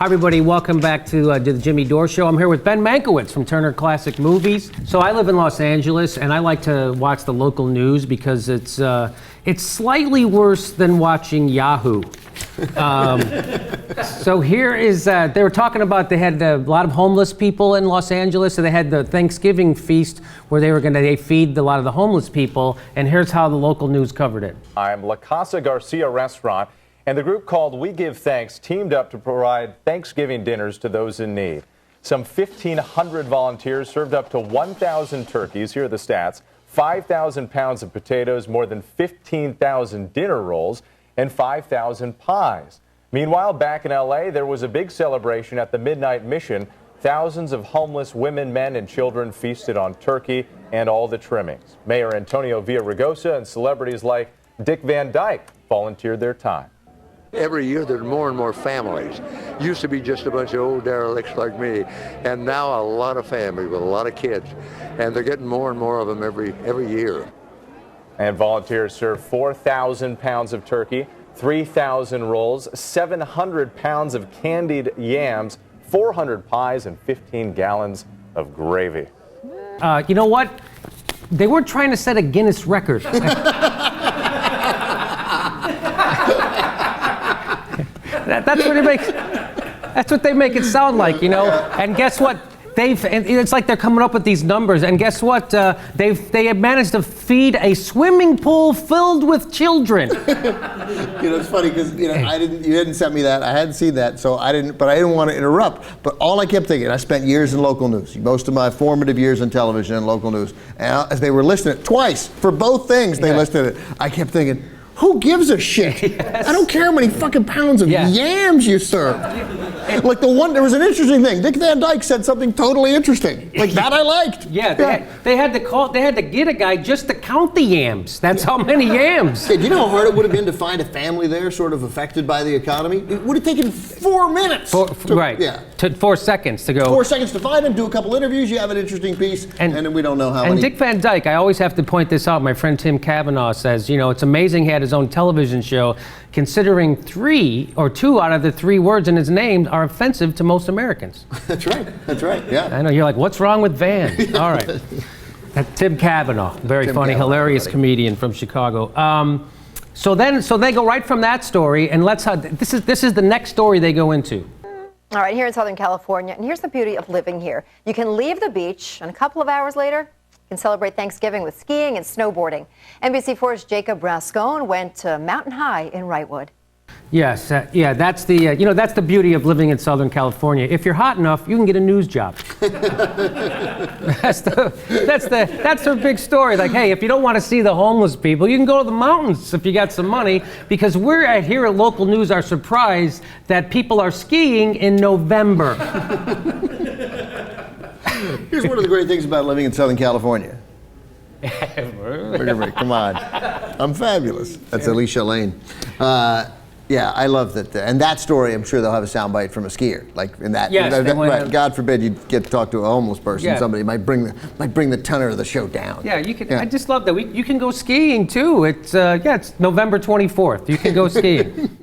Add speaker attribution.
Speaker 1: Hi, everybody. Welcome back to the Jimmy Dore Show. I'm here with Ben Mankiewicz from Turner Classic Movies. So I live in Los Angeles, and I like to watch the local news because it's slightly worse than watching Yahoo. So here is, they were talking about they had a lot of homeless people in Los Angeles, so they had the Thanksgiving feast where they feed a lot of the homeless people, and here's how the local news covered it.
Speaker 2: I'm La Casa Garcia restaurant, and the group called We Give Thanks teamed up to provide Thanksgiving dinners to those in need. Some 1,500 volunteers served up to 1,000 turkeys. Here are the stats: 5,000 pounds of potatoes, more than 15,000 dinner rolls, and 5,000 pies. Meanwhile, back in L.A., there was a big celebration at the Midnight Mission. Thousands of homeless women, men, and children feasted on turkey and all the trimmings. Mayor Antonio Villaraigosa and celebrities like Dick Van Dyke volunteered their time.
Speaker 3: Every year there's more and more families. Used to be just a bunch of old derelicts like me, and now a lot of families with a lot of kids, and they're getting more and more of them every year.
Speaker 2: And volunteers served 4,000 pounds of turkey, 3,000 rolls, 700 pounds of candied yams, 400 pies, and 15 gallons of gravy.
Speaker 1: You know what? They weren't trying to set a Guinness record. That's what they make it sound like, you know. And guess what? It's like they're coming up with these numbers. And guess what? They have managed to feed a swimming pool filled with children.
Speaker 4: It's funny because you hadn't sent me that. I hadn't seen that, so I didn't. But I didn't want to interrupt. But all I kept thinking, I spent years in local news, most of my formative years in television and local news. And as they were listing it twice for both things, they listed it. I kept thinking, who gives a shit? Yes. I don't care how many fucking pounds of yams you serve. Like there was an interesting thing. Dick Van Dyke said something totally interesting. Like that I liked.
Speaker 1: They had to get a guy just to count the yams. That's how many yams.
Speaker 4: Hey, do you know how hard it would have been to find a family there sort of affected by the economy? It would have taken 4 minutes.
Speaker 1: 4 seconds to go.
Speaker 4: 4 seconds to find him, do a couple interviews, you have an interesting piece, and then we don't know how many.
Speaker 1: And Dick Van Dyke, I always have to point this out. My friend Tim Kavanaugh says, it's amazing he had his own television show, considering 2 out of the 3 words in his name are offensive to most Americans.
Speaker 4: That's right, yeah.
Speaker 1: I know, you're like, what's wrong with Van? All right. That's Tim Kavanaugh, hilarious comedian from Chicago. So they go right from that story, and this is the next story they go into.
Speaker 5: All right, here in Southern California, and here's the beauty of living here. You can leave the beach, and a couple of hours later, you can celebrate Thanksgiving with skiing and snowboarding. NBC4's Jacob Rascon went to Mountain High in Wrightwood.
Speaker 1: Yes, that's the beauty of living in Southern California. If you're hot enough, you can get a news job. That's their big story. Like, hey, if you don't want to see the homeless people, you can go to the mountains if you got some money. Because here at Local News are surprised that people are skiing in November.
Speaker 4: Here's one of the great things about living in Southern California. Come on. I'm fabulous. That's Alicia Lane. I love that. And that story, I'm sure they'll have a soundbite from a skier. Like in that.
Speaker 1: Yes,
Speaker 4: right. God forbid you get to talk to a homeless person. Yeah. Somebody might bring the tenor of the show down.
Speaker 1: Yeah, you can. Yeah. I just love that. You can go skiing too. It's November 24th. You can go skiing.